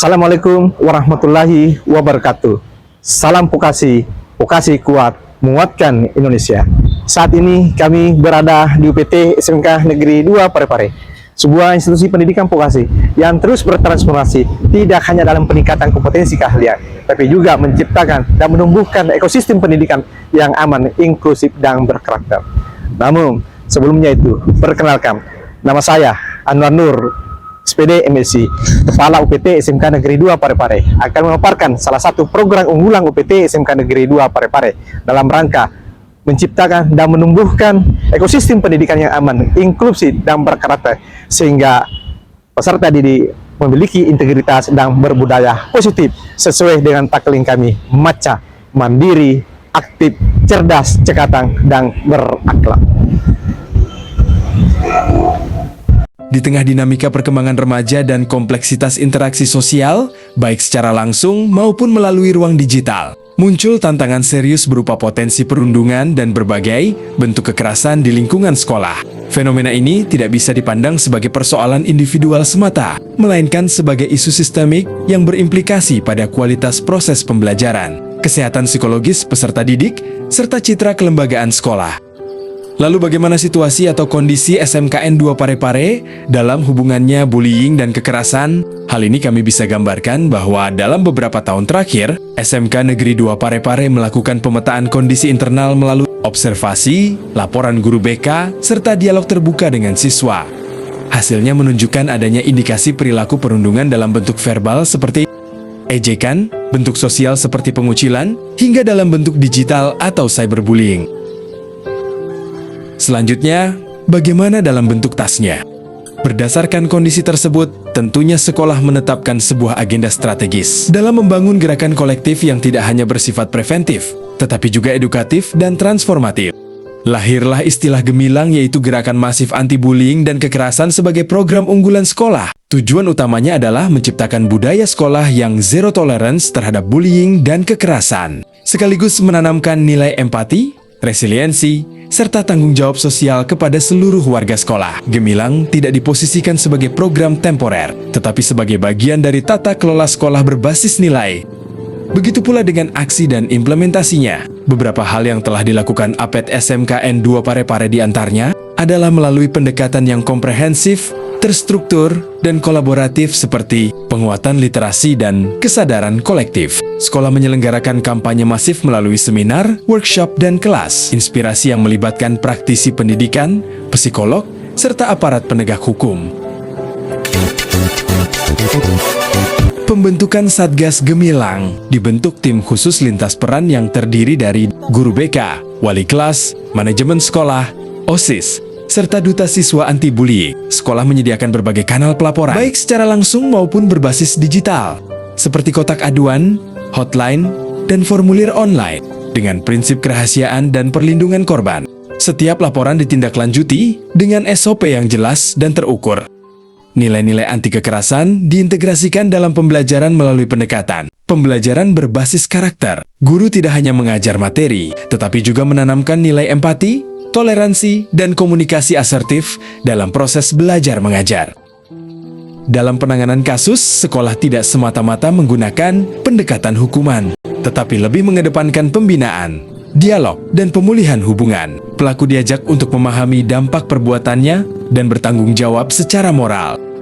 Assalamualaikum warahmatullahi wabarakatuh. Salam vokasi, vokasi kuat, menguatkan Indonesia. Saat ini kami berada di UPT SMK Negeri 2 Parepare, sebuah institusi pendidikan vokasi yang terus bertransformasi tidak hanya dalam peningkatan kompetensi keahlian, tapi juga menciptakan dan menumbuhkan ekosistem pendidikan yang aman, inklusif, dan berkarakter. Namun, sebelumnya itu, perkenalkan, nama saya Anwar Nur, SPD MSc, Kepala UPT SMK Negeri 2 Parepare, akan memaparkan salah satu program unggulan UPT SMK Negeri 2 Parepare dalam rangka menciptakan dan menumbuhkan ekosistem pendidikan yang aman, inklusif, dan berkarakter, sehingga peserta didik memiliki integritas dan berbudaya positif sesuai dengan tagline kami, MACA, mandiri, aktif, cerdas, cekatan, dan berakhlak. Di tengah dinamika perkembangan remaja dan kompleksitas interaksi sosial, baik secara langsung maupun melalui ruang digital, muncul tantangan serius berupa potensi perundungan dan berbagai bentuk kekerasan di lingkungan sekolah. Fenomena ini tidak bisa dipandang sebagai persoalan individual semata, melainkan sebagai isu sistemik yang berimplikasi pada kualitas proses pembelajaran, kesehatan psikologis peserta didik, serta citra kelembagaan sekolah. Lalu bagaimana situasi atau kondisi SMKN 2 Parepare dalam hubungannya bullying dan kekerasan? Hal ini kami bisa gambarkan bahwa dalam beberapa tahun terakhir, SMK Negeri 2 Parepare melakukan pemetaan kondisi internal melalui observasi, laporan guru BK, serta dialog terbuka dengan siswa. Hasilnya menunjukkan adanya indikasi perilaku perundungan dalam bentuk verbal seperti ejekan, bentuk sosial seperti pengucilan, hingga dalam bentuk digital atau cyberbullying. Selanjutnya, bagaimana dalam bentuk tasnya? Berdasarkan kondisi tersebut, tentunya sekolah menetapkan sebuah agenda strategis dalam membangun gerakan kolektif yang tidak hanya bersifat preventif, tetapi juga edukatif dan transformatif. Lahirlah istilah gemilang, yaitu gerakan masif anti-bullying dan kekerasan sebagai program unggulan sekolah. Tujuan utamanya adalah menciptakan budaya sekolah yang zero tolerance terhadap bullying dan kekerasan, sekaligus menanamkan nilai empati, resiliensi, serta tanggung jawab sosial kepada seluruh warga sekolah. Gemilang tidak diposisikan sebagai program temporer, tetapi sebagai bagian dari tata kelola sekolah berbasis nilai. Begitu pula dengan aksi dan implementasinya. Beberapa hal yang telah dilakukan APET SMKN 2 Parepare diantaranya adalah melalui pendekatan yang komprehensif, terstruktur, dan kolaboratif seperti penguatan literasi dan kesadaran kolektif. Sekolah menyelenggarakan kampanye masif melalui seminar, workshop, dan kelas inspirasi yang melibatkan praktisi pendidikan, psikolog, serta aparat penegak hukum. Pembentukan Satgas Gemilang dibentuk tim khusus lintas peran yang terdiri dari guru BK, wali kelas, manajemen sekolah, OSIS, serta duta siswa anti-bullying. Sekolah menyediakan berbagai kanal pelaporan, baik secara langsung maupun berbasis digital, seperti kotak aduan, hotline, dan formulir online, dengan prinsip kerahasiaan dan perlindungan korban. Setiap laporan ditindaklanjuti dengan SOP yang jelas dan terukur. Nilai-nilai anti kekerasan diintegrasikan dalam pembelajaran melalui pendekatan pembelajaran berbasis karakter. Guru tidak hanya mengajar materi, tetapi juga menanamkan nilai empati, toleransi, dan komunikasi asertif dalam proses belajar mengajar. Dalam penanganan kasus, sekolah tidak semata-mata menggunakan pendekatan hukuman, tetapi lebih mengedepankan pembinaan, dialog, dan pemulihan hubungan. Pelaku diajak untuk memahami dampak perbuatannya dan bertanggung jawab secara moral.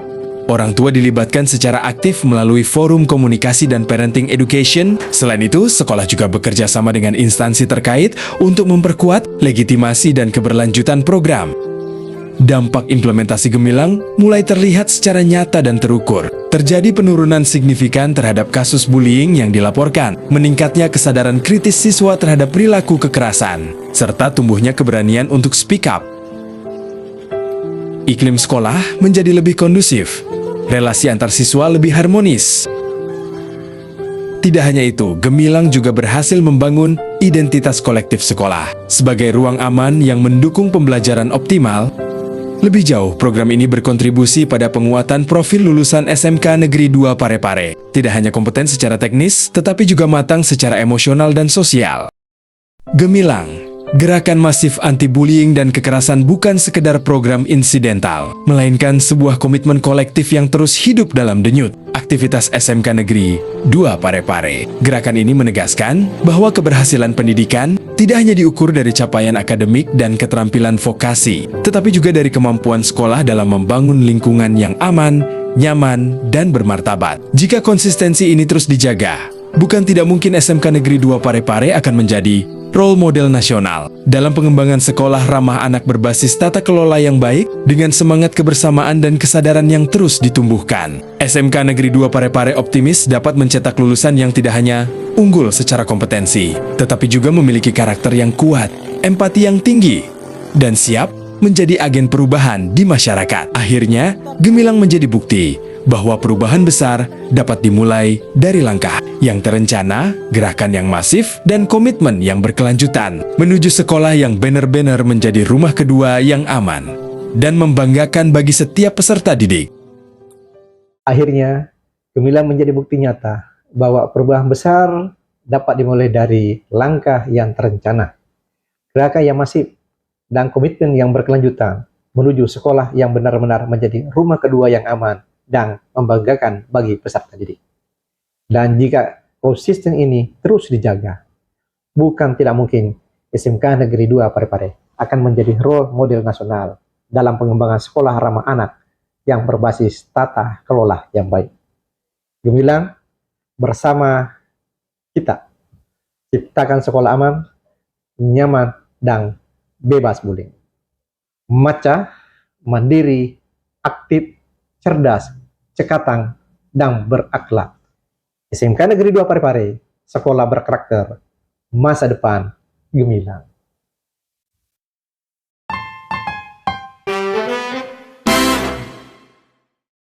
Orang tua dilibatkan secara aktif melalui forum komunikasi dan parenting education. Selain itu, sekolah juga bekerja sama dengan instansi terkait untuk memperkuat legitimasi dan keberlanjutan program. Dampak implementasi Gemilang mulai terlihat secara nyata dan terukur. Terjadi penurunan signifikan terhadap kasus bullying yang dilaporkan, meningkatnya kesadaran kritis siswa terhadap perilaku kekerasan, serta tumbuhnya keberanian untuk speak up. Iklim sekolah menjadi lebih kondusif, relasi antar siswa lebih harmonis. Tidak hanya itu, Gemilang juga berhasil membangun identitas kolektif sekolah sebagai ruang aman yang mendukung pembelajaran optimal. Lebih jauh, program ini berkontribusi pada penguatan profil lulusan SMK Negeri 2 Parepare. Tidak hanya kompeten secara teknis, tetapi juga matang secara emosional dan sosial. Gemilang Gerakan masif anti-bullying dan kekerasan bukan sekedar program insidental, melainkan sebuah komitmen kolektif yang terus hidup dalam denyut aktivitas SMK Negeri 2 Parepare. Gerakan ini menegaskan bahwa keberhasilan pendidikan tidak hanya diukur dari capaian akademik dan keterampilan vokasi, tetapi juga dari kemampuan sekolah dalam membangun lingkungan yang aman, nyaman, dan bermartabat. Jika konsistensi ini terus dijaga, bukan tidak mungkin SMK Negeri 2 Parepare akan menjadi role model nasional dalam pengembangan sekolah ramah anak berbasis tata kelola yang baik dengan semangat kebersamaan dan kesadaran yang terus ditumbuhkan. SMK Negeri 2 Parepare optimis dapat mencetak lulusan yang tidak hanya unggul secara kompetensi, tetapi juga memiliki karakter yang kuat, empati yang tinggi, dan siap menjadi agen perubahan di masyarakat. Akhirnya, Gemilang menjadi bukti bahwa perubahan besar dapat dimulai dari langkah yang terencana, gerakan yang masif, dan komitmen yang berkelanjutan menuju sekolah yang benar-benar menjadi rumah kedua yang aman dan membanggakan bagi setiap peserta didik. Akhirnya, Gemilang menjadi bukti nyata bahwa perubahan besar dapat dimulai dari langkah yang terencana, gerakan yang masif, dan komitmen yang berkelanjutan menuju sekolah yang benar-benar menjadi rumah kedua yang aman dan membanggakan bagi peserta didik. Dan jika konsisten ini terus dijaga, bukan tidak mungkin SMK Negeri 2 Parepare akan menjadi role model nasional dalam pengembangan sekolah ramah anak yang berbasis tata kelola yang baik. Gemilang bersama kita ciptakan sekolah aman, nyaman, dan bebas bullying. Maca, mandiri, aktif, cerdas, cekatan, dan berakhlak. SMK Negeri 2 Parepare, sekolah berkarakter, masa depan Gemilang.